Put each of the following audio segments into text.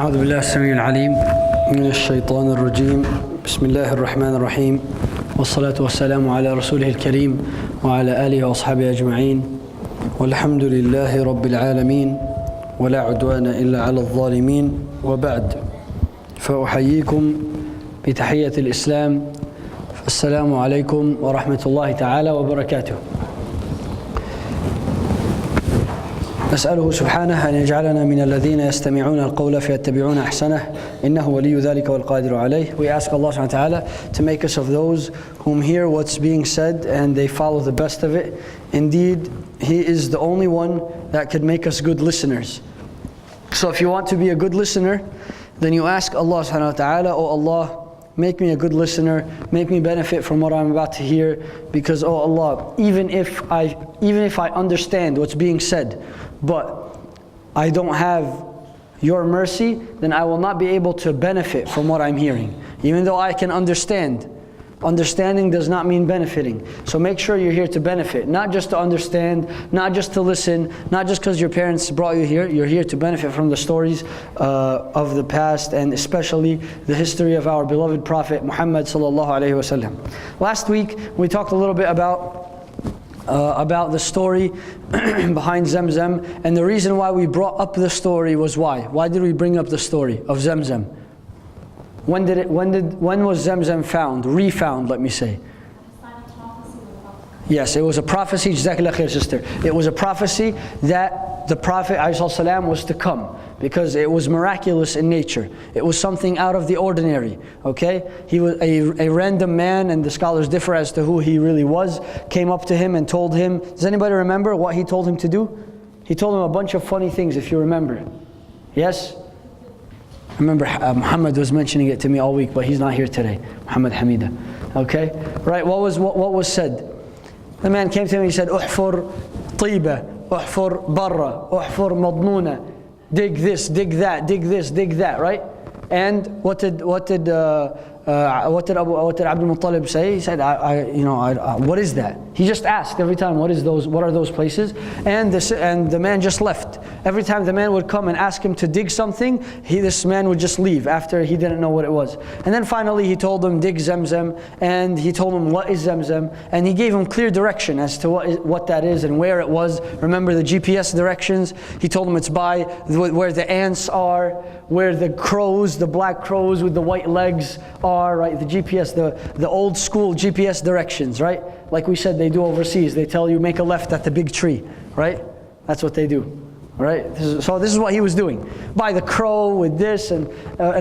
أعوذ بالله السميع العليم من الشيطان الرجيم بسم الله الرحمن الرحيم والصلاة والسلام على رسوله الكريم وعلى آله وأصحابه أجمعين والحمد لله رب العالمين ولا عدوان إلا على الظالمين وبعد فأحييكم بتحية الإسلام السلام عليكم ورحمة الله تعالى وبركاته. نسأله سبحانه أن يجعلنا من الذين يستمعون القول فيتبعون أحسنه إنه ولي ذلك والقادر عليه. We ask Allah subhanahu wa ta'ala to make us of those whom hear what's being said and they follow the best of it. Indeed, He is the only one that could make us good listeners. So if you want to be a good listener, then you ask Allah subhanahu wa ta'ala, Oh Allah, make me a good listener, make me benefit from what I'm about to hear, because oh Allah, even if I understand what's being said, but I don't have your mercy, then I will not be able to benefit from what I'm hearing. Even though I can understand, understanding does not mean benefiting. So make sure you're here to benefit, not just to understand, not just to listen, not just because your parents brought you here. You're here to benefit from the stories of the past, and especially the history of our beloved Prophet Muhammad sallallahu alaihi wasallam. Last week we talked a little bit about the story behind Zamzam, and the reason why we brought up the story was why? Why did we bring up the story of Zamzam? When was Zamzam found? Refound, let me say. Yes, it was a prophecy, Jazakallah khair, sister. It was a prophecy that the Prophet ﷺ was to come, because it was miraculous in nature. It was something out of the ordinary, okay? He was a random man, and the scholars differ as to who he really was, came up to him and told him, does anybody remember what he told him to do? He told him a bunch of funny things, if you remember. Yes? I remember Muhammad was mentioning it to me all week, but he's not here today. Muhammad Hamida. Okay? Right, what was said? The man came to him and he said, Uhfur tiba, uhfur barra, uhfur madnuna. Dig this, dig that, dig this, dig that, right? And what did Abdul Muttalib say? He said, what is that? He just asked every time, what are those places? And the man just left. Every time the man would come and ask him to dig something, this man would just leave after he didn't know what it was. And then finally he told him, dig Zamzam, and he told him what is Zamzam, and he gave him clear direction as to what that is and where it was. Remember the GPS directions? He told him it's by where the ants are, where the crows, the black crows with the white legs are, right? The GPS, the old school GPS directions, right? Like we said they do overseas. They tell you make a left at the big tree, right? That's what they do, right? So this is what he was doing. By the crow with this and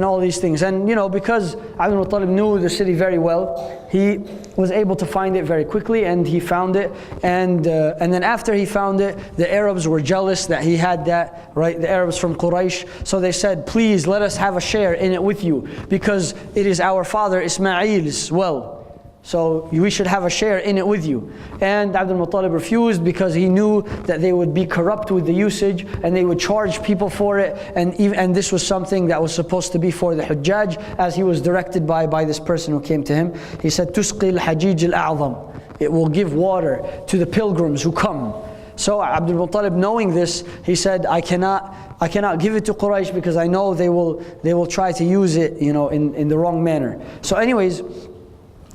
all these things. And because Abdul Muttalib knew the city very well, he was able to find it very quickly, and he found it. And then after he found it, the Arabs were jealous that he had that, right? The Arabs from Quraysh. So they said, please let us have a share in it with you, because it is our father Ismail's well. So we should have a share in it with you. And Abdul Muttalib refused, because he knew that they would be corrupt with the usage and they would charge people for it. And this was something that was supposed to be for the Hujjaj, as he was directed by this person who came to him. He said, Tusqi al-Hajij al-A'zam. It will give water to the pilgrims who come. So Abdul Muttalib, knowing this, he said, I cannot give it to Quraysh, because I know they will try to use it, in the wrong manner. So anyways,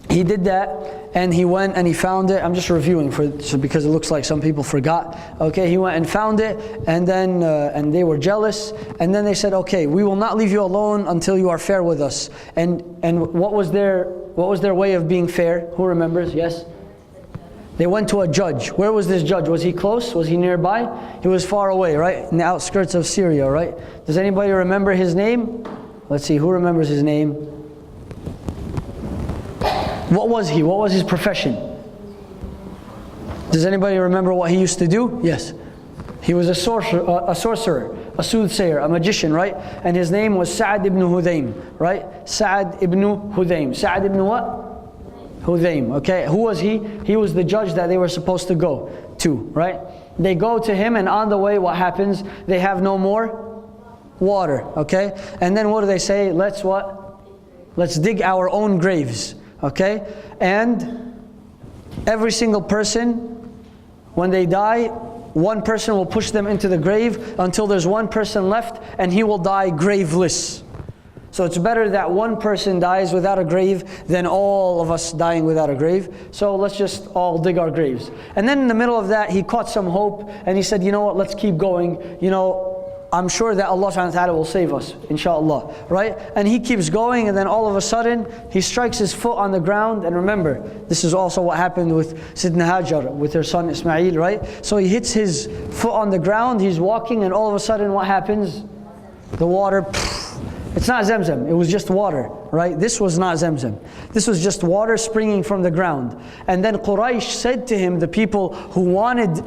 he did that, and he went and he found it. I'm just reviewing because it looks like some people forgot. Okay, he went and found it, and then and they were jealous, and then they said, okay, we will not leave you alone until you are fair with us. And what was their way of being fair? Who remembers? Yes? They went to a judge. Where was this judge? Was he close? Was he nearby? He was far away, right? In the outskirts of Syria, right? Does anybody remember his name? Let's see, who remembers his name? What was he? What was his profession? Does anybody remember what he used to do? Yes. He was a sorcerer, a soothsayer, a magician, right? And his name was Sa'ad ibn Hudhaym, right? Sa'ad ibn Hudhaym. Sa'ad ibn what? Hudhaym, okay? Who was he? He was the judge that they were supposed to go to, right? They go to him, and on the way, what happens? They have no more water, okay? And then what do they say? Let's what? Let's dig our own graves. Okay, and every single person, when they die, one person will push them into the grave until there's one person left, and he will die graveless. So it's better that one person dies without a grave than all of us dying without a grave. So let's just all dig our graves. And then in the middle of that, he caught some hope and he said, you know what, let's keep going. You know, I'm sure that Allah subhanahu wa ta'ala will save us, inshallah, right? And he keeps going, and then all of a sudden, he strikes his foot on the ground. And remember, this is also what happened with Sidna Hajar, with her son Ismail, right? So he hits his foot on the ground, he's walking, and all of a sudden what happens? The water, it's not Zamzam, it was just water, right? This was not Zamzam. This was just water springing from the ground. And then Quraysh said to him, the people who wanted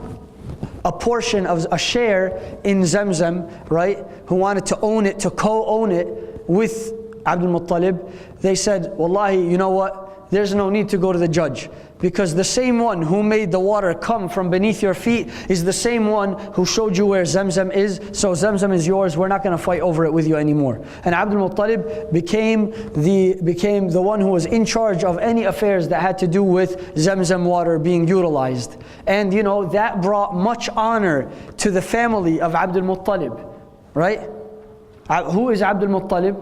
a portion of a share in Zamzam, right, who wanted to own it, to co-own it with Abdul Muttalib, they said, Wallahi, you know what, there's no need to go to the judge, because the same one who made the water come from beneath your feet is the same one who showed you where Zamzam is, so Zamzam is yours, we're not going to fight over it with you anymore. And Abdul Muttalib became the one who was in charge of any affairs that had to do with Zamzam water being utilized. And you know, that brought much honor to the family of Abdul Muttalib, right? Who is Abdul Muttalib?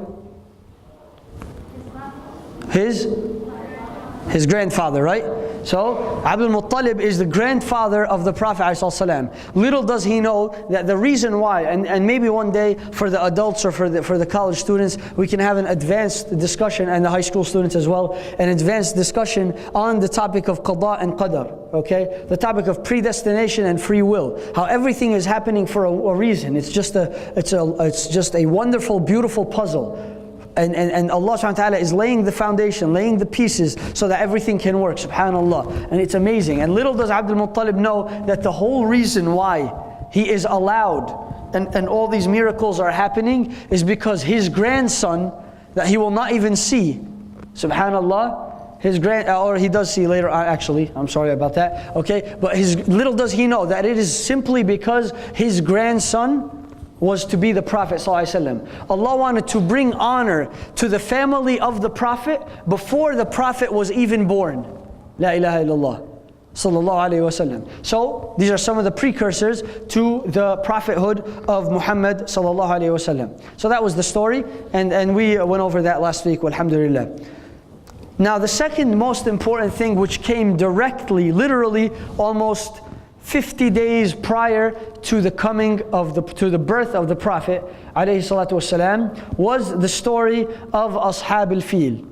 His grandfather, right? So Abdul Muttalib is the grandfather of the Prophet ﷺ. Little does he know that the reason why, and maybe one day for the adults or for the college students, we can have an advanced discussion, and the high school students as well, an advanced discussion on the topic of qada and qadar, okay? The topic of predestination and free will. How everything is happening for a reason. It's just a wonderful, beautiful puzzle. And Allah subhanahu wa ta'ala is laying the foundation, laying the pieces so that everything can work, subhanallah. And it's amazing. And little does Abdul Muttalib know that the whole reason why he is allowed and all these miracles are happening is because his grandson, that he will not even see, subhanallah, or he does see later on, actually, I'm sorry about that, okay? But little does he know that it is simply because his grandson was to be the Prophet ﷺ. Allah wanted to bring honor to the family of the Prophet before the Prophet was even born. La ilaha illallah. Sallallahu alayhi wa sallam. So these are some of the precursors to the prophethood of Muhammad sallallahu alayhi wa sallam. So that was the story, and we went over that last week, walhamdulillah. Now the second most important thing, which came directly, literally almost 50 days prior to the birth of the Prophet ﷺ, was the story of Ashab al-Fil.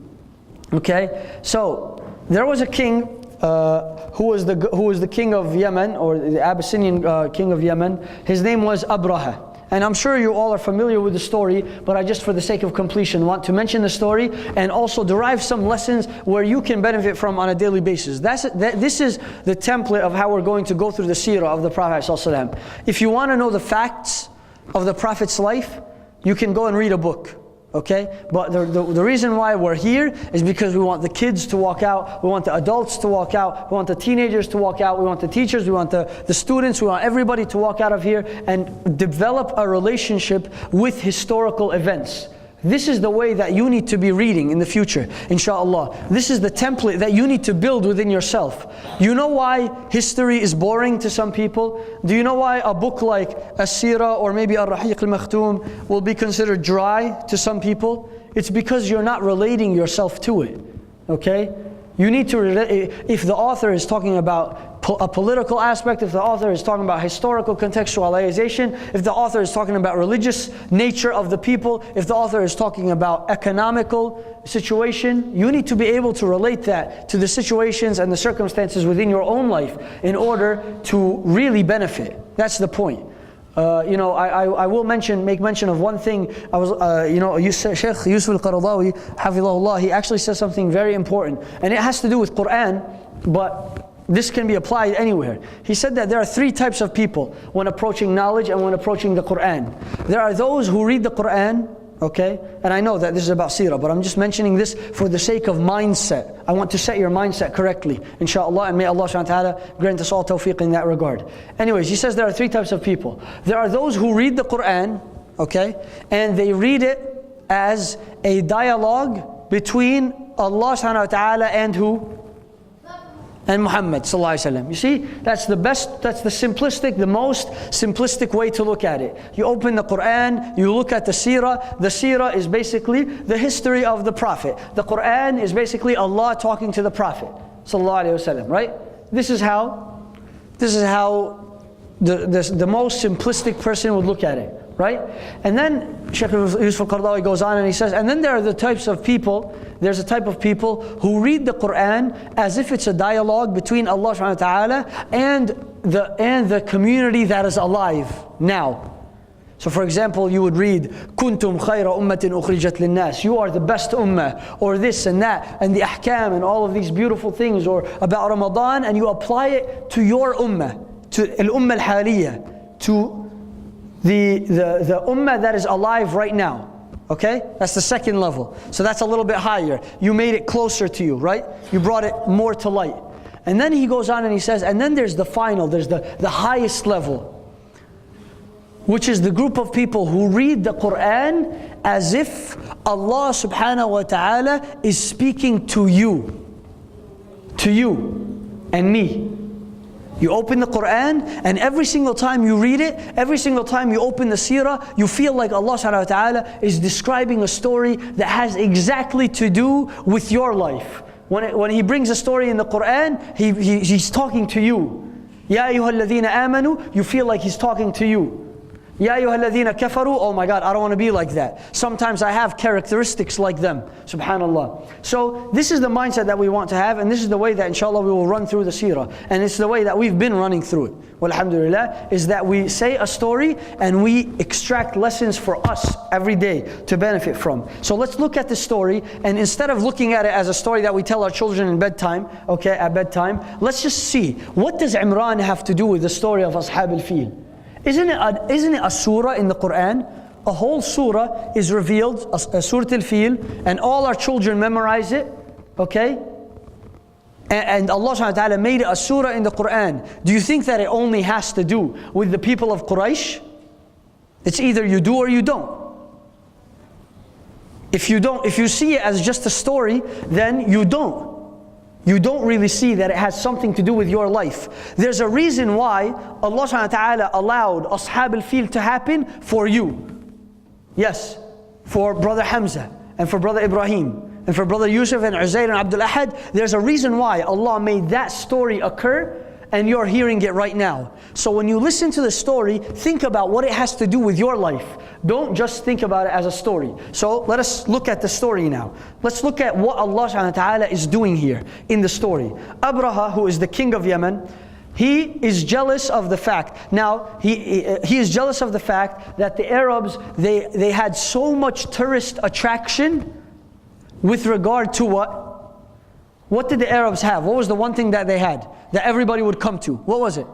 Okay, so there was a king who was the king of Yemen, or the Abyssinian king of Yemen. His name was Abraha. And I'm sure you all are familiar with the story, but I just, for the sake of completion, want to mention the story and also derive some lessons where you can benefit from on a daily basis. This is the template of how we're going to go through the seerah of the Prophet ﷺ. If you want to know the facts of the Prophet's life, you can go and read a book. Okay, but the reason why we're here is because we want the kids to walk out, we want the adults to walk out, we want the teenagers to walk out, we want the teachers, we want the students, we want everybody to walk out of here and develop a relationship with historical events. This is the way that you need to be reading in the future, inshallah. This is the template that you need to build within yourself. You know why history is boring to some people? Do you know why a book like Seerah or maybe Ar-Rahiq al-Makhtoom will be considered dry to some people? It's because you're not relating yourself to it, okay? You need to relate. If the author is talking about a political aspect, if the author is talking about historical contextualization, if the author is talking about religious nature of the people, if the author is talking about economical situation, you need to be able to relate that to the situations and the circumstances within your own life in order to really benefit. That's the point. I will make mention of one thing. Shaykh Yusuf al-Qaradawi, hafidhahullah, he actually says something very important, and it has to do with Quran, but this can be applied anywhere. He said that there are three types of people when approaching knowledge and when approaching the Quran. There are those who read the Quran, okay, and I know that this is about seerah, but I'm just mentioning this for the sake of mindset. I want to set your mindset correctly, inshallah, and may Allah subhanahu wa ta'ala grant us all tawfiq in that regard. Anyways, he says there are three types of people. There are those who read the Quran, okay, and they read it as a dialogue between Allah subhanahu wa ta'ala and who? and Muhammad sallallahu alaihi wasallam. You see, that's the best, that's the simplistic, the most simplistic way to look at it. You open the Quran, you look at the Seerah. The Seerah is basically the history of the Prophet. The Quran is basically Allah talking to the Prophet sallallahu alaihi wasallam, right? This is how the most simplistic person would look at it, right? And then Shaykh Yusuf al-Qaradawi goes on and he says, and then there are the types of people, there's a type of people who read the Quran as if it's a dialogue between Allah subhanahu wa ta'ala and the community that is alive now. So for example, you would read, Kuntum khayra ummatin ukhrijat linnas. You are the best ummah, or this and that, and the ahkam and all of these beautiful things, or about Ramadan, and you apply it to your ummah, to al-ummah al-haliyah, to the ummah that is alive right now. Okay? That's the second level. So that's a little bit higher. You made it closer to you, right? You brought it more to light. And then he goes on and he says, and then there's the final, there's the highest level, which is the group of people who read the Quran as if Allah subhanahu wa ta'ala is speaking to you and me. You open the Quran, and every single time you read it, every single time you open the Seerah, you feel like Allah subhanahu wa ta'ala is describing a story that has exactly to do with your life. When He brings a story in the Quran, He's talking to you. Ya ayyuhalladhina amanu, you feel like He's talking to you. Ya ayyuhalladhina kafaru, oh my God, I don't want to be like that. Sometimes I have characteristics like them, subhanallah. So this is the mindset that we want to have, and this is the way that inshallah we will run through the Seerah. And it's the way that we've been running through it. Well, alhamdulillah, is that we say a story and we extract lessons for us every day to benefit from. So let's look at the story, and instead of looking at it as a story that we tell our children in bedtime, okay, at bedtime, let's just see, what does Imran have to do with the story of Ashab al-Fil? Isn't it a surah in the Quran? A whole surah is revealed, Surah Al-Fil, and all our children memorize it, okay? And Allah subhanahu wa ta'ala made it a surah in the Quran. Do you think that it only has to do with the people of Quraysh? It's either you do or you don't. If you see it as just a story, then you don't. You don't really see that it has something to do with your life. There's a reason why Allah subhanahu wa ta'ala allowed Ashab al-Fil to happen for you. Yes, for brother Hamza, and for brother Ibrahim, and for brother Yusuf and Uzair and Abdul Ahad. There's a reason why Allah made that story occur, and you're hearing it right now. So when you listen to the story, think about what it has to do with your life. Don't just think about it as a story. So let us look at the story now. Let's look at what Allah subhanahu wa ta'ala is doing here in the story. Abraha, who is the king of Yemen, he is jealous of the fact. Now, he is jealous of the fact that the Arabs, they had so much tourist attraction with regard to what? What did the Arabs have? What was the one thing that they had that everybody would come to? What was it?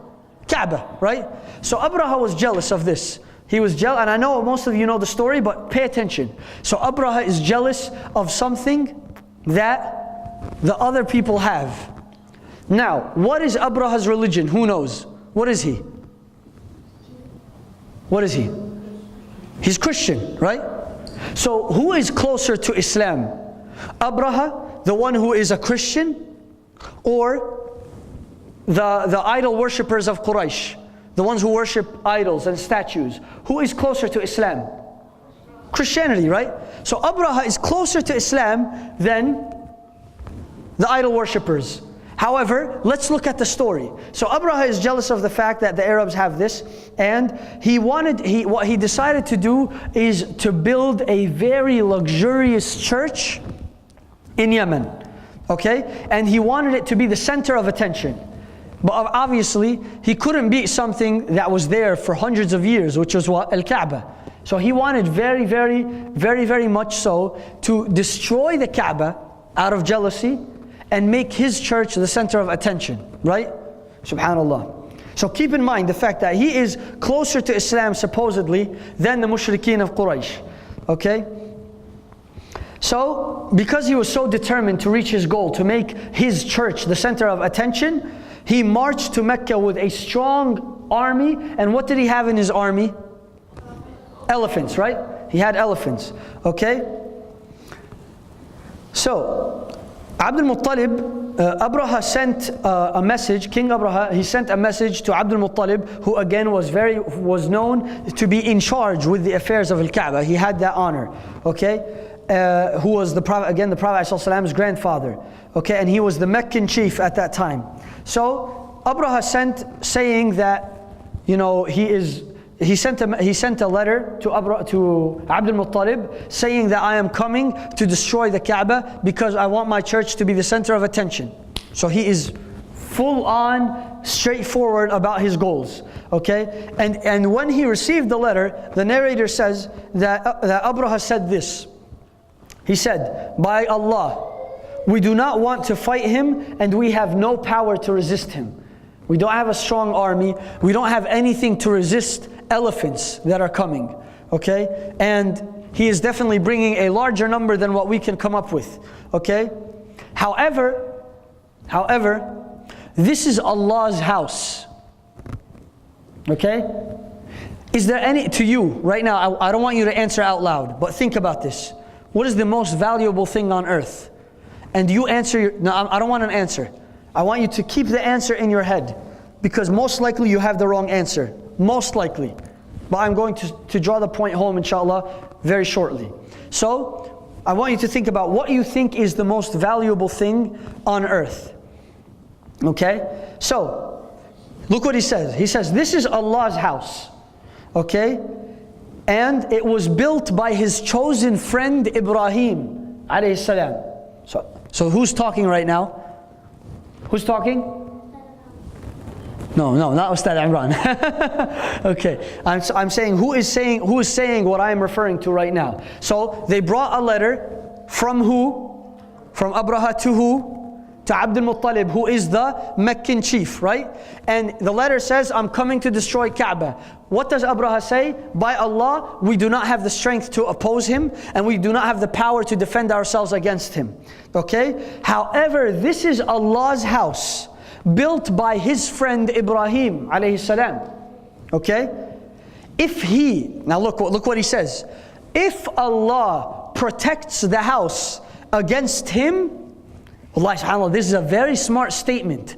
Kaaba, right? So Abraha was jealous of this. He was jealous, and I know most of you know the story, but pay attention. So Abraha is jealous of something that the other people have. Now, what is Abraha's religion? Who knows? What is he? What is he? He's Christian, right? So who is closer to Islam? Abraha, the one who is a Christian, or the idol worshippers of Quraysh, the ones who worship idols and statues? Who is closer to Islam? Christianity, right? So Abraha is closer to Islam than the idol worshippers. However, let's look at the story. So Abraha is jealous of the fact that the Arabs have this, and what he decided to do is to build a very luxurious church in Yemen, okay? And he wanted it to be the center of attention. But obviously, he couldn't beat something that was there for hundreds of years, which was what? Al-Kaaba. So he wanted very much so to destroy the Kaaba out of jealousy and make his church the center of attention, right? Subhanallah. So keep in mind the fact that he is closer to Islam supposedly than the mushrikeen of Quraysh, okay? So because he was so determined to reach his goal, to make his church the center of attention, he marched to Mecca with a strong army. And what did he have in his army? Elephants, right? He had elephants, okay? So Abdul Muttalib Abraha sent a message, King Abraha, he sent a message to Abdul Muttalib, who again was known to be in charge with the affairs of Al-Kaaba. He had that honor, okay? Who was the Prophet, again the Prophet ﷺ's grandfather, okay? And he was the Meccan chief at that time. So Abraha sent saying that, you know, he sent a letter to Abdul Muttalib saying that I am coming to destroy the Kaaba because I want my church to be the center of attention. So he is full on straightforward about his goals, okay? And when he received the letter, the narrator says that Abraha said this. He said, "By Allah, we do not want to fight him and we have no power to resist him." We don't have a strong army. We don't have anything to resist elephants that are coming, okay? And he is definitely bringing a larger number than what we can come up with, okay? However, this is Allah's house, okay? Is there any, to you, right now, I don't want you to answer out loud, but think about this. What is the most valuable thing on earth? And you answer, no, I don't want an answer. I want you to keep the answer in your head, because most likely you have the wrong answer. Most likely. But I'm going to draw the point home, inshallah, very shortly. So, I want you to think about what you think is the most valuable thing on earth. Okay? So, look what he says. He says, this is Allah's house. Okay? And it was built by his chosen friend Ibrahim alayhi salam. So who's talking right now? Who's talking? No, not Ustadh Imran. Okay, I'm saying who is saying what I am referring to right now. So they brought a letter from who? From Abraha to who? To Abdul Muttalib, who is the Meccan chief, right? And the letter says, I'm coming to destroy Kaaba. What does Abraha say? By Allah, we do not have the strength to oppose him, and we do not have the power to defend ourselves against him. Okay? However, this is Allah's house, built by his friend Ibrahim alayhi salam. Okay? If he, now look what he says. If Allah protects the house against him, Allah subhanAllah, this is a very smart statement.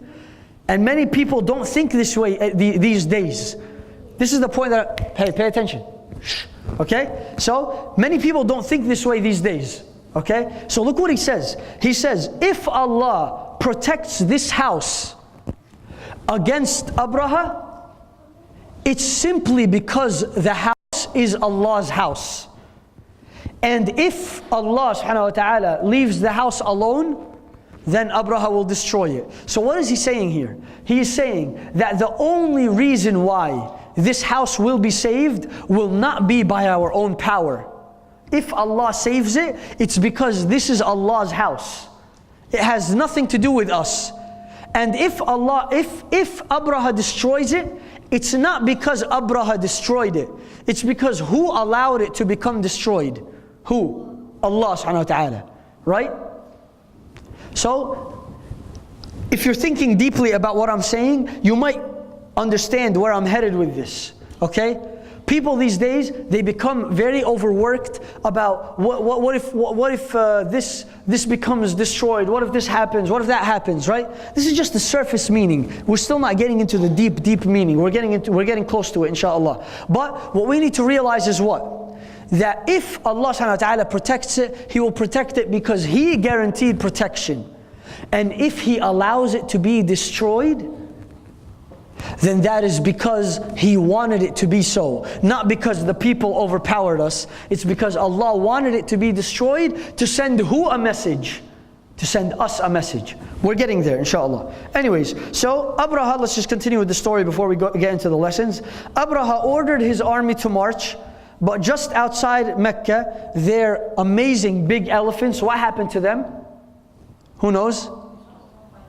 And many people don't think this way these days. This is the point that, hey, pay attention. Okay? So, many people don't think this way these days. Okay? So look what he says. He says, if Allah protects this house against Abraha, it's simply because the house is Allah's house. And if Allah subhanahu wa ta'ala leaves the house alone, then Abraha will destroy it. So what is he saying here? He is saying that the only reason why this house will be saved will not be by our own power. If Allah saves it, it's because this is Allah's house. It has nothing to do with us. And if Abraha destroys it, it's not because Abraha destroyed it. It's because who allowed it to become destroyed? Who? Allah subhanahu wa ta'ala. Right? So, if you're thinking deeply about what I'm saying, you might understand where I'm headed with this. Okay? People these days, they become very overworked about what if this becomes destroyed? What if this happens? What if that happens? Right? This is just the surface meaning. We're still not getting into the deep meaning. We're getting close to it, inshallah. But what we need to realize is what? That if Allah subhanahu wa ta'ala protects it, He will protect it because He guaranteed protection. And if He allows it to be destroyed, then that is because He wanted it to be so. Not because the people overpowered us. It's because Allah wanted it to be destroyed to send who a message? To send us a message. We're getting there, inshallah. Anyways, so Abraha, let's just continue with the story before we get into the lessons. Abraha ordered his army to march, but just outside Mecca, their amazing big elephants, what happened to them? Who knows?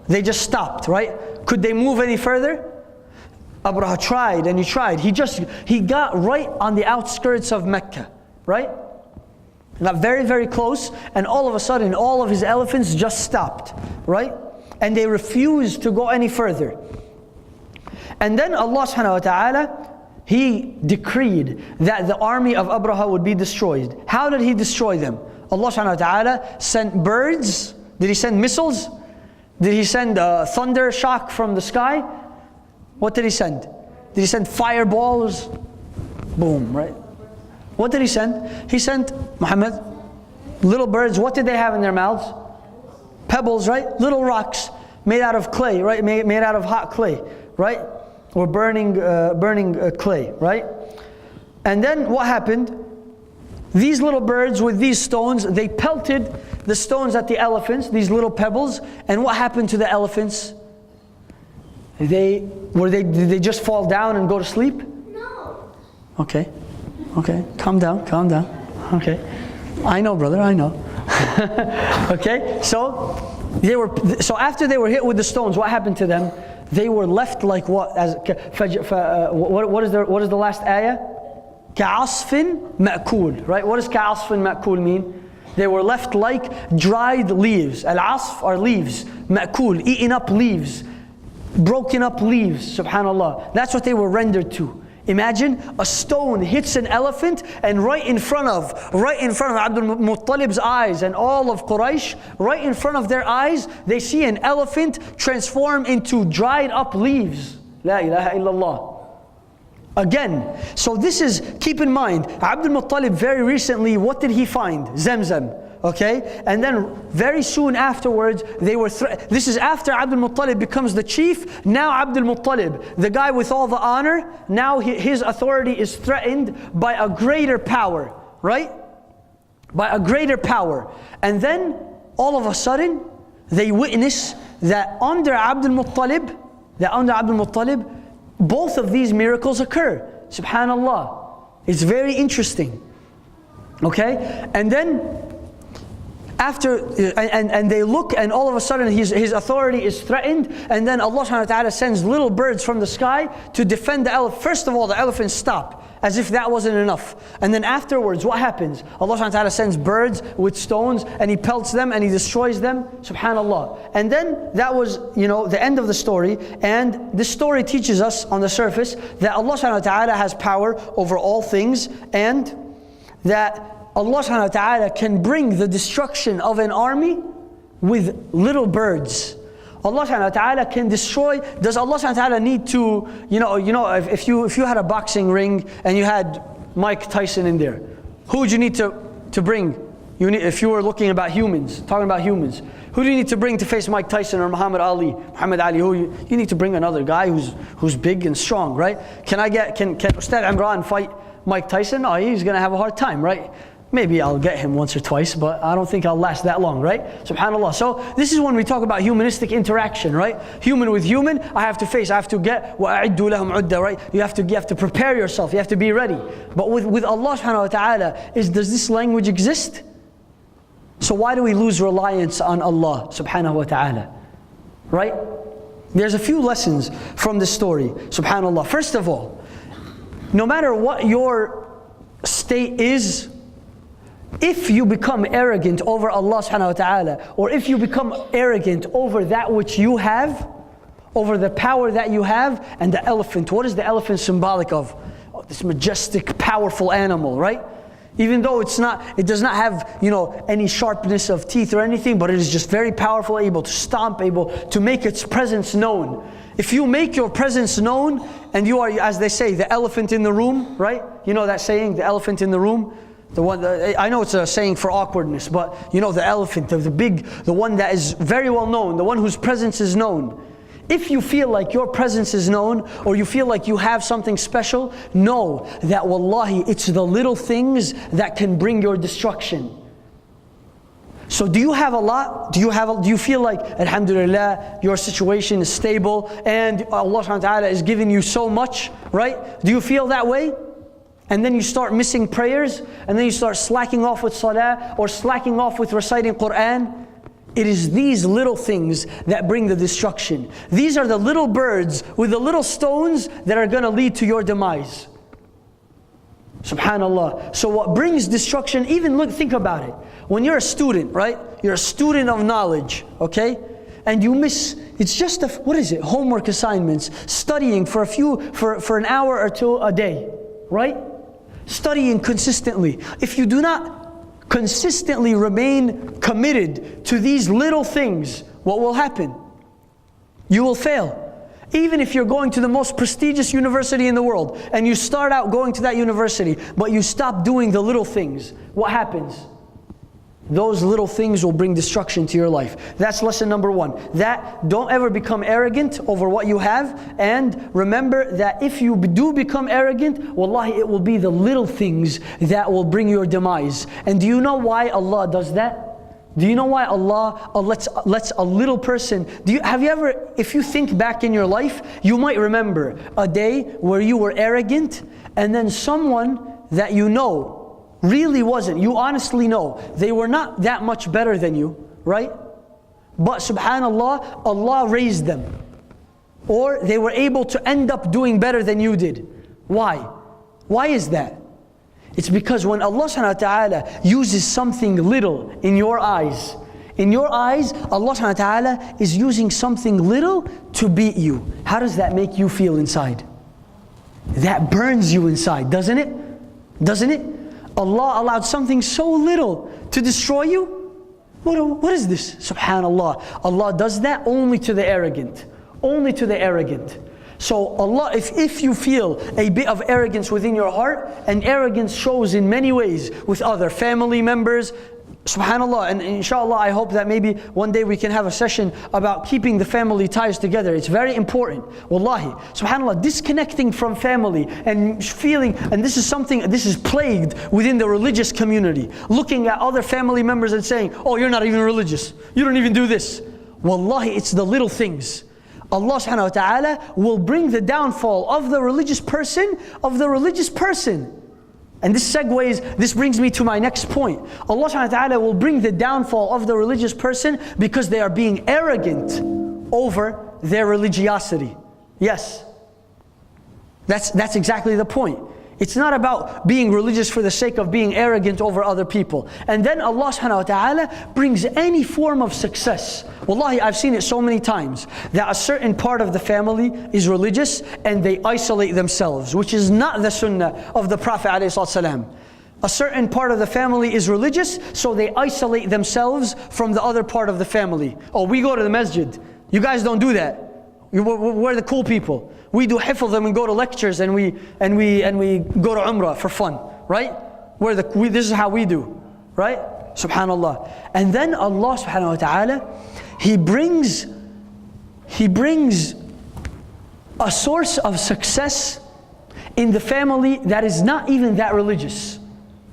They just stopped, right? Could they move any further? Abraha tried and he tried. He got right on the outskirts of Mecca, right? Got very, very close, and all of a sudden, all of his elephants just stopped, right? And they refused to go any further. And then Allah subhanahu wa ta'ala, He decreed that the army of Abraha would be destroyed. How did He destroy them? Allah subhanahu wa ta'ala sent birds. Did He send missiles? Did he send a thunder shock from the sky? What did he send? Did he send fireballs? Boom, right? What did he send? He sent, Muhammad, little birds. What did they have in their mouths? Pebbles, right? Little rocks made out of clay, right? Made out of hot clay, right? Or burning clay, right? And then what happened? These little birds with these stones, they pelted the stones at the elephants, these little pebbles, and what happened to the elephants? Did they just fall down and go to sleep? No. Okay, calm down. Okay, I know, brother, I know. Okay, so after they were hit with the stones, what happened to them? They were left like what? What is the last ayah? كَعَصْفٍ مَأْكُولٍ, right? What does كَعَصْفٍ مَأْكُولٍ mean? They were left like dried leaves. Al-asf are leaves. Ma'kul, eaten up leaves. Broken up leaves, subhanallah. That's what they were rendered to. Imagine a stone hits an elephant, and right in front of Abdul Muttalib's eyes and all of Quraysh, right in front of their eyes, they see an elephant transform into dried up leaves. La ilaha illallah. Again, so this is, keep in mind, Abdul Muttalib very recently, what did he find? Zamzam. Okay, and then very soon afterwards, this is after Abdul Muttalib becomes the chief. Now Abdul Muttalib, the guy with all the honor, now his authority is threatened by a greater power, right? By a greater power. And then, all of a sudden, they witness that under Abdul Muttalib, both of these miracles occur. Subhanallah. It's very interesting. Okay, and then, after and they look, and all of a sudden his authority is threatened, and then Allah subhanahu wa ta'ala sends little birds from the sky to defend the elephant. First of all, the elephants stop, as if that wasn't enough. And then afterwards, what happens? Allah subhanahu wa ta'ala sends birds with stones, and He pelts them and He destroys them. Subhanallah. And then that was, the end of the story. And this story teaches us on the surface that Allah subhanahu wa ta'ala has power over all things, and that Allah subhanahu wa ta'ala can bring the destruction of an army with little birds. Allah subhanahu wa ta'ala can destroy. Does Allah subhanahu wa ta'ala need to, if you had a boxing ring and you had Mike Tyson in there, who would you need to bring? If you were talking about humans, who do you need to bring to face Mike Tyson or Muhammad Ali? You need to bring another guy who's big and strong, right? Can Ustadh Imran fight Mike Tyson? Oh, he's going to have a hard time, right? Maybe I'll get him once or twice, but I don't think I'll last that long, right? Subhanallah. So this is when we talk about humanistic interaction, right? Human with human, I have to get وَأَعِدُّوا لَهُمْ عُدَّةً, right? You have to prepare yourself, you have to be ready. But with Allah subhanahu wa ta'ala, does this language exist? So why do we lose reliance on Allah subhanahu wa ta'ala? Right? There's a few lessons from this story, subhanallah. First of all, no matter what your state is, if you become arrogant over Allah subhanahu wa ta'ala, or if you become arrogant over that which you have, over the power that you have, and the elephant, what is the elephant symbolic of? Oh, this majestic, powerful animal, right? Even though it does not have, any sharpness of teeth or anything, but it is just very powerful, able to stomp, able to make its presence known. If you make your presence known, and you are, as they say, the elephant in the room, right? You know that saying, the elephant in the room? I know it's a saying for awkwardness, but the elephant, the one that is very well known, the one whose presence is known. If you feel like your presence is known, or you feel like you have something special, know that wallahi, it's the little things that can bring your destruction. So do you have a lot? Do you feel like, alhamdulillah, your situation is stable, and Allah subhanahu wa ta'ala is giving you so much, right? Do you feel that way? And then you start missing prayers, and then you start slacking off with salah, or slacking off with reciting Qur'an. It is these little things that bring the destruction. These are the little birds with the little stones that are going to lead to your demise. Subhanallah. So what brings destruction, think about it. When you're a student, right? You're a student of knowledge, okay? And you miss, it's just homework assignments, studying for an hour or two a day, right? Studying consistently. If you do not consistently remain committed to these little things, what will happen? You will fail. Even if you're going to the most prestigious university in the world, and you start out going to that university, but you stop doing the little things, what happens? Those little things will bring destruction to your life. That's lesson number one. That don't ever become arrogant over what you have. And remember that if you do become arrogant, wallahi, it will be the little things that will bring your demise. And do you know why Allah does that? Do you know why Allah lets a little person, have you ever, if you think back in your life, you might remember a day where you were arrogant and then someone that you know really wasn't. You honestly know they were not that much better than you, right? But subhanallah, Allah raised them. Or they were able to end up doing better than you did. Why? Why is that? It's because when Allah subhanahu wa ta'ala uses something little in your eyes, Allah subhanahu wa ta'ala is using something little to beat you. How does that make you feel inside? That burns you inside, doesn't it? Doesn't it? Allah allowed something so little to destroy you? What is this? Subhanallah. Allah does that only to the arrogant. Only to the arrogant. So Allah, if you feel a bit of arrogance within your heart, and arrogance shows in many ways with other family members, subhanallah, and inshallah I hope that maybe one day we can have a session about keeping the family ties together. It's very important. Wallahi, subhanallah, disconnecting from family and feeling, and this is plagued within the religious community. Looking at other family members and saying, oh, you're not even religious. You don't even do this. Wallahi, it's the little things. Allah subhanahu wa ta'ala will bring the downfall of the religious person, And this brings me to my next point. Allah subhanahu wa ta'ala will bring the downfall of the religious person because they are being arrogant over their religiosity. Yes. That's exactly the point. It's not about being religious for the sake of being arrogant over other people. And then Allah subhanahu wa ta'ala brings any form of success. Wallahi, I've seen it so many times that a certain part of the family is religious and they isolate themselves, which is not the sunnah of the Prophet ﷺ. A certain part of the family is religious, so they isolate themselves from the other part of the family. Oh, we go to the masjid. You guys don't do that. We're the cool people. We do hifz and we go to lectures and we go to umrah for fun, right? This is how we do, right? Subhanallah. And then Allah subhanahu wa ta'ala, He brings a source of success in the family that is not even that religious.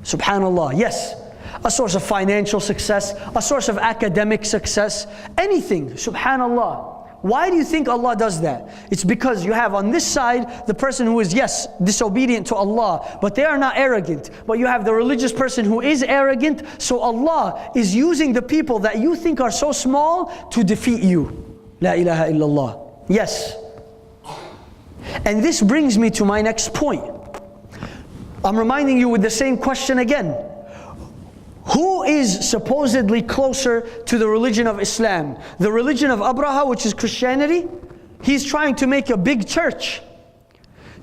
Subhanallah. Yes. A source of financial success, a source of academic success, anything. Subhanallah. Why do you think Allah does that? It's because you have on this side the person who is, yes, disobedient to Allah, but they are not arrogant. But you have the religious person who is arrogant, so Allah is using the people that you think are so small to defeat you. La ilaha illallah. Yes. And this brings me to my next point. I'm reminding you with the same question again. Who is supposedly closer to the religion of Islam? The religion of Abraha, which is Christianity? He's trying to make a big church.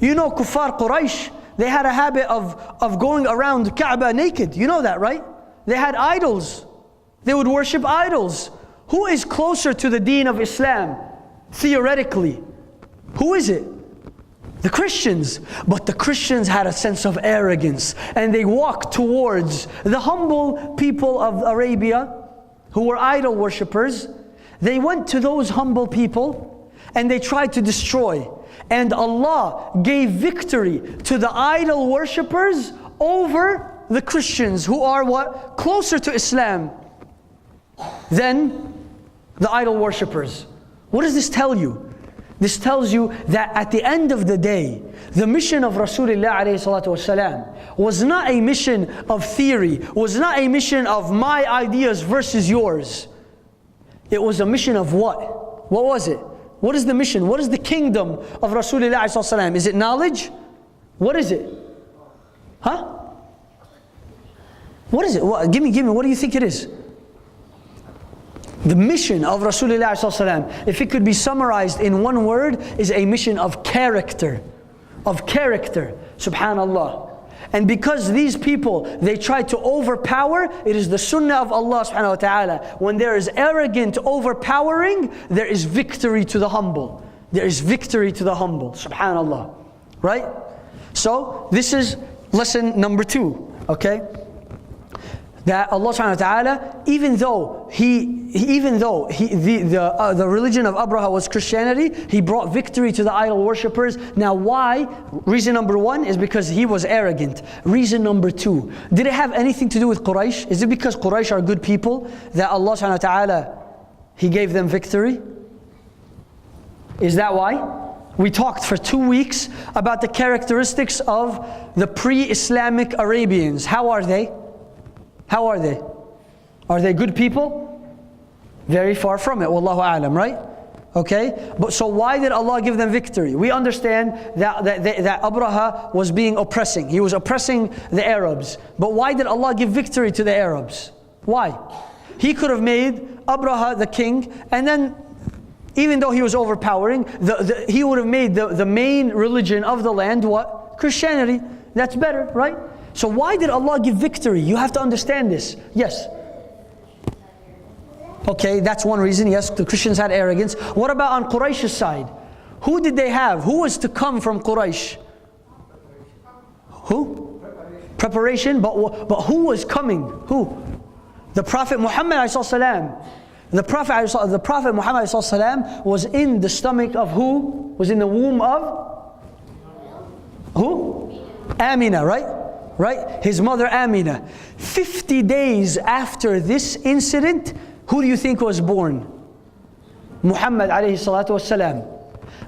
You know Kuffar Quraysh, they had a habit of going around Kaaba naked. You know that, right? They had idols. They would worship idols. Who is closer to the deen of Islam? Theoretically. Who is it? The Christians. But the Christians had a sense of arrogance and they walked towards the humble people of Arabia who were idol worshippers. They went to those humble people and they tried to destroy. And Allah gave victory to the idol worshippers over the Christians who are what? Closer to Islam than the idol worshippers. What does this tell you? This tells you that at the end of the day, the mission of Rasulullah ﷺ was not a mission of theory, was not a mission of my ideas versus yours. It was a mission of what? What was it? What is the mission? What is the kingdom of Rasulullah ﷺ? Is it knowledge? What is it? Huh? What is it? What? Give me, what do you think it is? The mission of Rasulullah ﷺ, if it could be summarized in one word, is a mission of character. Of character. Subhanallah. And because these people, they try to overpower, it is the sunnah of Allah subhanahu wa ta'ala. When there is arrogant overpowering, there is victory to the humble. There is victory to the humble. Subhanallah. Right? So, this is lesson number 2. Okay? That Allah subhanahu wa ta'ala, even though the religion of Abraha was Christianity, He brought victory to the idol worshippers. Now why? Reason number 1 is because he was arrogant. Reason number 2, did it have anything to do with Quraysh? Is it because Quraysh are good people that Allah subhanahu wa ta'ala, He gave them victory? Is that why? We talked for 2 weeks about the characteristics of the pre-Islamic Arabians. How are they? How are they? Are they good people? Very far from it. Wallahu a'lam, right? Okay? But so why did Allah give them victory? We understand that Abraha was being oppressing. He was oppressing the Arabs. But why did Allah give victory to the Arabs? Why? He could have made Abraha the king, and then even though he was overpowering, he would have made the main religion of the land what? Christianity. That's better, right? So why did Allah give victory? You have to understand this. Yes. Okay, that's one reason. Yes, the Christians had arrogance. What about on Quraysh's side? Who did they have? Who was to come from Quraysh? Who? Preparation. But who was coming? Who? The Prophet Muhammad ﷺ. The Prophet Muhammad ﷺ was in the stomach of who? Was in the womb of? Who? Amina, right? Right? His mother Amina. 50 days after this incident, who do you think was born? Muhammad alayhi salatu wasalam.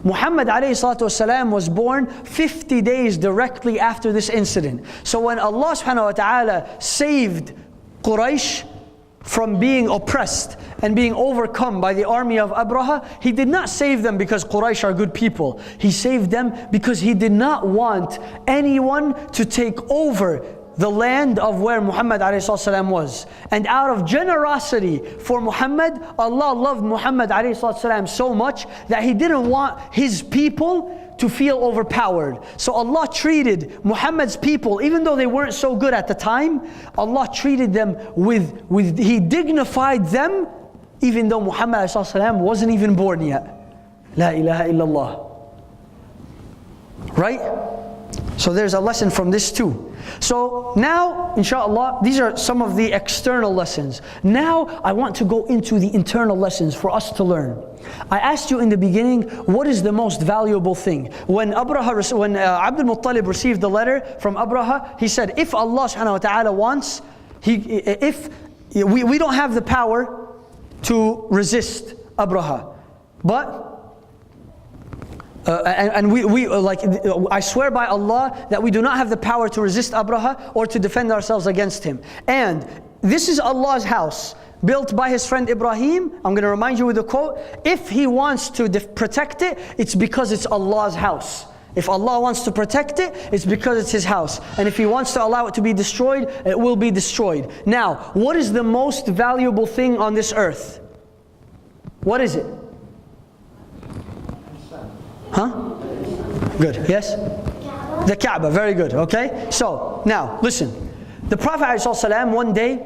Muhammad alayhi salatu wasalam was born 50 days directly after this incident. So when Allah subhanahu wa ta'ala saved Quraysh from being oppressed and being overcome by the army of Abraha, He did not save them because Quraysh are good people. He saved them because He did not want anyone to take over the land of where Muhammad ﷺ was. And out of generosity for Muhammad, Allah loved Muhammad ﷺ so much that He didn't want His people to feel overpowered. So Allah treated Muhammad's people, even though they weren't so good at the time, Allah treated them with He dignified them, even though Muhammad ﷺ wasn't even born yet. La ilaha illallah. Right? So there's a lesson from this too. So now, inshallah, these are some of the external lessons. Now I want to go into the internal lessons for us to learn. I asked you in the beginning, what is the most valuable thing? When Abdul Muttalib received the letter from Abraha, he said, if Allah subhanahu wa ta'ala wants, we don't have the power to resist Abraha, but I swear by Allah that we do not have the power to resist Abraha or to defend ourselves against him. And this is Allah's house, built by His friend Ibrahim. I'm going to remind you with a quote. If He wants to protect it, it's because it's Allah's house. If Allah wants to protect it, it's because it's His house. And if He wants to allow it to be destroyed, it will be destroyed. Now, what is the most valuable thing on this earth? What is it? Huh? Good. Yes? The Kaaba. Very good. Okay? So, now, listen. The Prophet ﷺ, one day,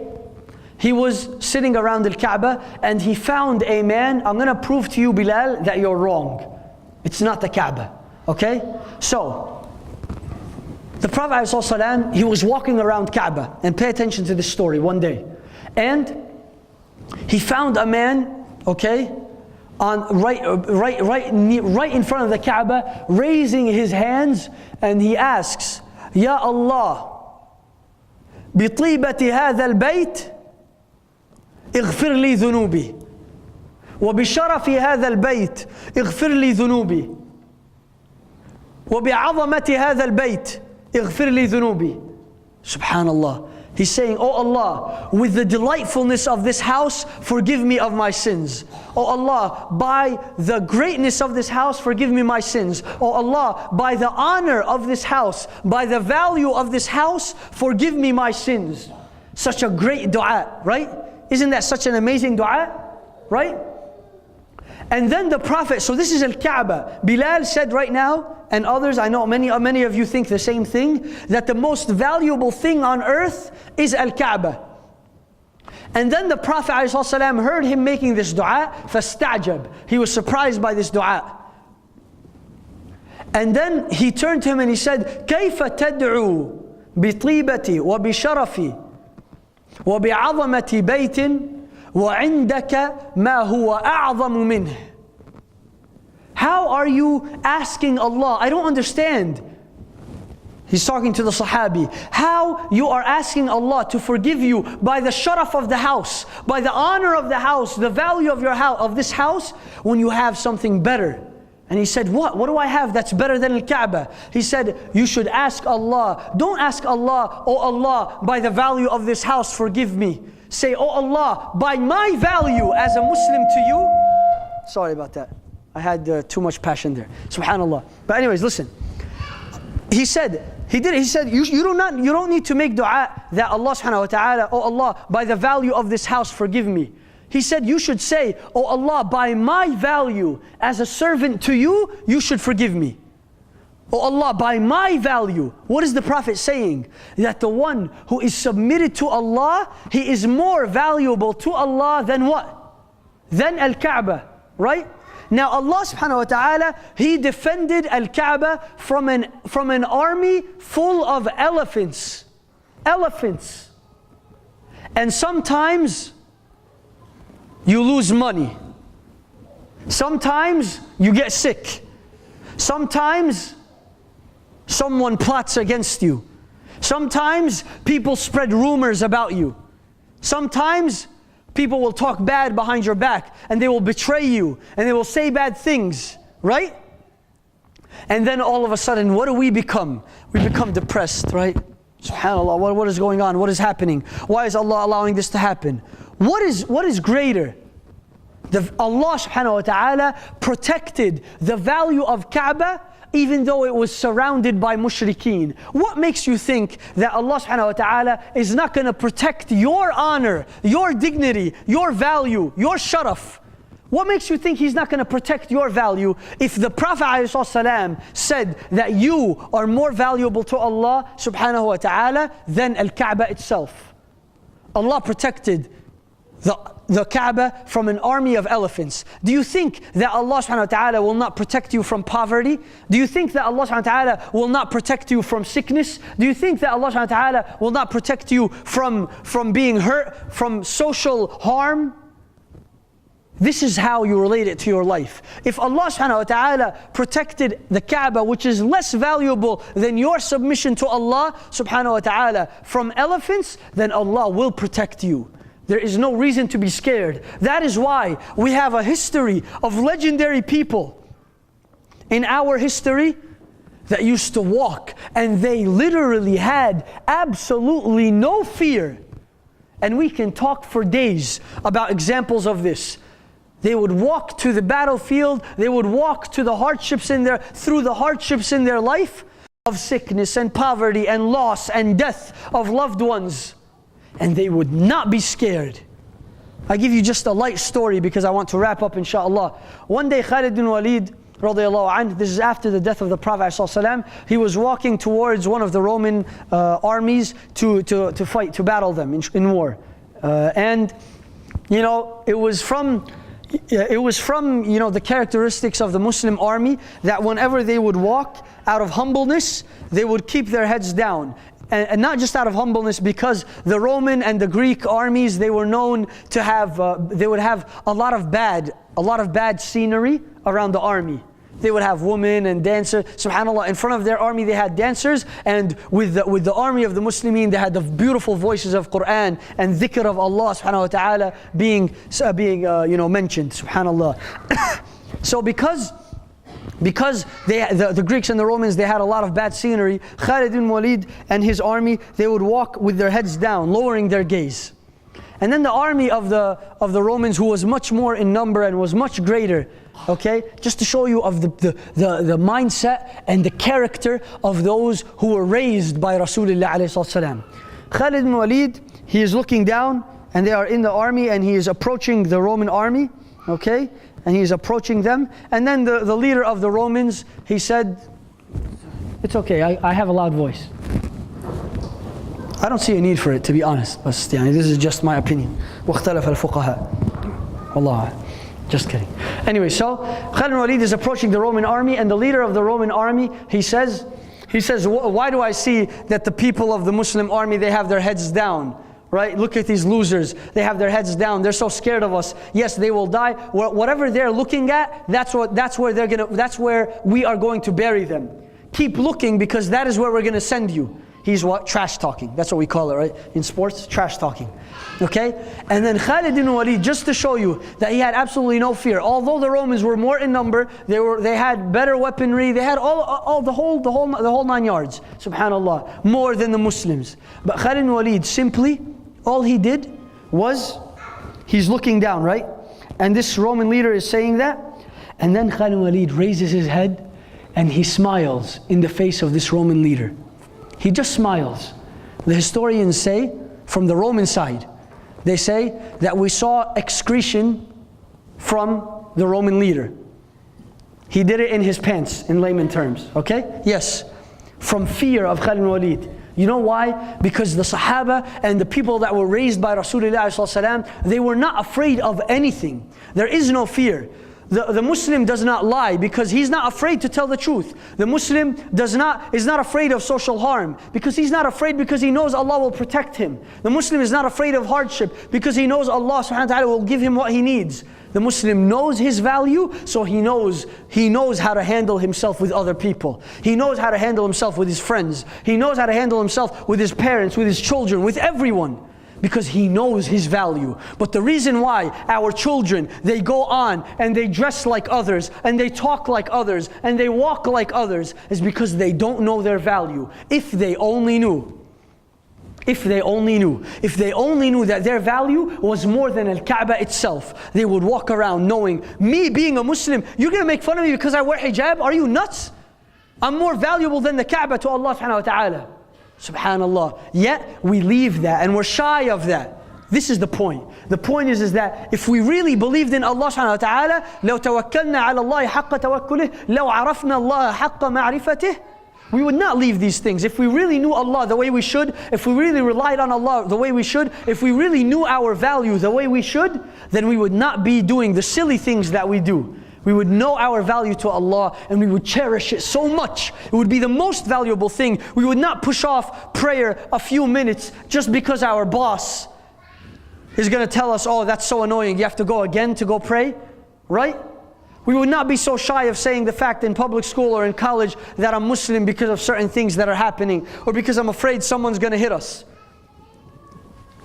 he was sitting around the Kaaba and he found a man. I'm going to prove to you, Bilal, that you're wrong. It's not the Kaaba. Okay? So, the Prophet ﷺ, he was walking around Kaaba. And pay attention to this story one day. And he found a man, okay, on right in front of the Kaaba, raising his hands, and he asks, Ya Allah, بطيبة هذا البيت اغفر لي ذنوبي وبشرف هذا البيت اغفر لي ذنوبي وبعظمة هذا البيت اغفر لي ذنوبي. Subhanallah. He's saying, Oh Allah, with the delightfulness of this house, forgive me of my sins. Oh Allah, by the greatness of this house, forgive me my sins. Oh Allah, by the honor of this house, by the value of this house, forgive me my sins. Such a great dua, right? Isn't that such an amazing dua? Right? And then the Prophet, so this is Al-Kaaba. Bilal said right now, and others, I know many of you think the same thing, that the most valuable thing on earth is Al-Kaaba. And then the Prophet ﷺ heard him making this dua, فَاسْتَعْجَبْ. He was surprised by this dua. And then he turned to him and he said, كَيْفَ تَدْعُو بِطِيبَتِي وَبِشَرَفِي وَبِعَظَمَةِ بَيْتٍ وَعِنْدَكَ مَا هُوَ أَعْظَمُ مِنْهِ. How are you asking Allah? I don't understand. He's talking to the Sahabi. How you are asking Allah to forgive you by the sharaf of the house, by the honor of the house, the value of your house, of this house, when you have something better. And he said, what? What do I have that's better than Al-Kaaba? He said, you should ask Allah. Don't ask Allah, oh Allah, by the value of this house, forgive me. Say, oh Allah, by my value as a Muslim to you. Sorry about that. I had too much passion there. Subhanallah. But anyways, listen. He said, you don't need to make dua that Allah subhanahu wa ta'ala, oh Allah, by the value of this house, forgive me. He said, you should say, oh Allah, by my value as a servant to you, you should forgive me. Oh Allah, by my value. What is the Prophet saying? That the one who is submitted to Allah, he is more valuable to Allah than what? Than Al-Kaaba, right? Now Allah subhanahu wa ta'ala, He defended Al-Kaaba from an army full of elephants. Elephants. And sometimes you lose money. Sometimes you get sick. Sometimes someone plots against you. Sometimes people spread rumors about you. Sometimes people will talk bad behind your back and they will betray you and they will say bad things, right? And then all of a sudden, what do we become? We become depressed, right? SubhanAllah, what is going on? What is happening? Why is Allah allowing this to happen? What is greater? Allah subhanahu wa ta'ala protected the value of Kaaba even though it was surrounded by mushrikeen. What makes you think that Allah subhanahu wa ta'ala is not going to protect your honor, your dignity, your value, your sharaf? What makes you think He's not going to protect your value if the Prophet ﷺ said that you are more valuable to Allah subhanahu wa ta'ala than Al-Kaaba itself? Allah protected the Kaaba from an army of elephants. Do you think that Allah subhanahu wa ta'ala will not protect you from poverty? Do you think that Allah subhanahu wa ta'ala will not protect you from sickness? Do you think that Allah subhanahu wa ta'ala will not protect you from being hurt, from social harm? This is how you relate it to your life. If Allah subhanahu wa ta'ala protected the Kaaba, which is less valuable than your submission to Allah subhanahu wa ta'ala, from elephants, then Allah will protect you. There is no reason to be scared. That is why we have a history of legendary people in our history that used to walk and they literally had absolutely no fear. And we can talk for days about examples of this. They would walk to the battlefield, they would walk to the hardships through the hardships in their life of sickness and poverty and loss and death of loved ones. And they would not be scared. I give you just a light story because I want to wrap up inshallah. One day Khalid bin Walid radiyallahu anhu, this is after the death of the Prophet ﷺ, he was walking towards one of the Roman armies to fight, to battle them in war. And you know, it was from you know, the characteristics of the Muslim army that whenever they would walk out of humbleness, they would keep their heads down. And not just out of humbleness, because the Roman and the Greek armies, they were known to have, they would have a lot of bad scenery around the army. They would have women and dancers. SubhanAllah, in front of their army they had dancers, and with the army of the Muslimin they had the beautiful voices of Quran and dhikr of Allah subhanahu wa ta'ala being mentioned. SubhanAllah. So because the Greeks and the Romans, they had a lot of bad scenery, Khalid bin Walid and his army, they would walk with their heads down, lowering their gaze. And then the army of the Romans, who was much more in number and was much greater, okay, just to show you of the mindset and the character of those who were raised by Rasulullah alayhi salam. Khalid bin Walid, he is looking down and they are in the army and he is approaching the Roman army, okay, and he's approaching them. And then the leader of the Romans, he said, it's okay, I have a loud voice. I don't see a need for it, to be honest. But this is just my opinion. واختلف الفقهاء. Wallah. Just kidding. Anyway, so Khalid ibn Walid is approaching the Roman army, and the leader of the Roman army, he says, why do I see that the people of the Muslim army, they have their heads down? Right? Look at these losers. They have their heads down. They're so scared of us. Yes, they will die. Whatever they're looking at, that's where we are going to bury them. Keep looking, because that is where we're going to send you. He's what? Trash talking. That's what we call it, right? In sports, trash talking. Okay? And then Khalid ibn Walid, just to show you that he had absolutely no fear. Although the Romans were more in number, they had better weaponry, they had the whole 9 yards. Subhanallah. More than the Muslims. But Khalid ibn Walid simply, all he did was, he's looking down, right? And this Roman leader is saying that. And then Khalid ibn Walid raises his head and he smiles in the face of this Roman leader. He just smiles. The historians say, from the Roman side, they say that we saw excretion from the Roman leader. He did it in his pants, in layman terms, okay? Yes, from fear of Khalid ibn Walid. You know why? Because the Sahaba and the people that were raised by Rasulullah, they were not afraid of anything. There is no fear. The Muslim does not lie because he's not afraid to tell the truth. The Muslim is not afraid of social harm because he's not afraid, because he knows Allah will protect him. The Muslim is not afraid of hardship because he knows Allah subhanahu wa ta'ala will give him what he needs. The Muslim knows his value, so he knows how to handle himself with other people. He knows how to handle himself with his friends. He knows how to handle himself with his parents, with his children, with everyone. Because he knows his value. But the reason why our children, they go on and they dress like others, and they talk like others, and they walk like others, is because they don't know their value. If they only knew. If they only knew that their value was more than Al-Kaaba itself, they would walk around knowing, me being a Muslim, you're going to make fun of me because I wear hijab? Are you nuts? I'm more valuable than the Kaaba to Allah subhanahu wa ta'ala. Subhanallah. Yet we leave that and we're shy of that. This is the point. The point is that if we really believed in Allah subhanahu wa ta'ala, لو توكلنا على الله حق توكله لو عرفنا الله حق معرفته, we would not leave these things. If we really knew Allah the way we should, if we really relied on Allah the way we should, if we really knew our value the way we should, then we would not be doing the silly things that we do. We would know our value to Allah and we would cherish it so much. It would be the most valuable thing. We would not push off prayer a few minutes just because our boss is going to tell us, oh, that's so annoying, you have to go again to go pray, right? We would not be so shy of saying the fact in public school or in college that I'm Muslim because of certain things that are happening, or because I'm afraid someone's going to hit us.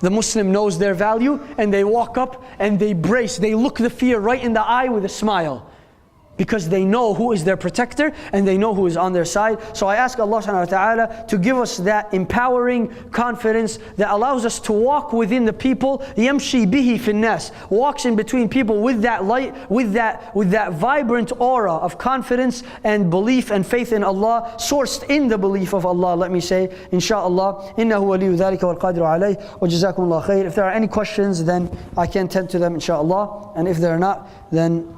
The Muslim knows their value and they walk up and they brace, they look the fear right in the eye with a smile. Because they know who is their protector and they know who is on their side. So I ask Allah subhanahu wa ta'ala to give us that empowering confidence that allows us to walk within the people. يَمْشِي بِهِ فِي النَّاسِ, walks in between people with that light, with that vibrant aura of confidence and belief and faith in Allah, sourced in the belief of Allah, let me say, inshaAllah. إِنَّهُ وَلِيُّ ذَلِكَ وَالْقَادِرُ عَلَيْهِ وَجَزَاكُمُ اللَّهُ خَيْرًا. If there are any questions, then I can tend to them inshaAllah. And if there are not, then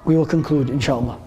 we will conclude, inshallah.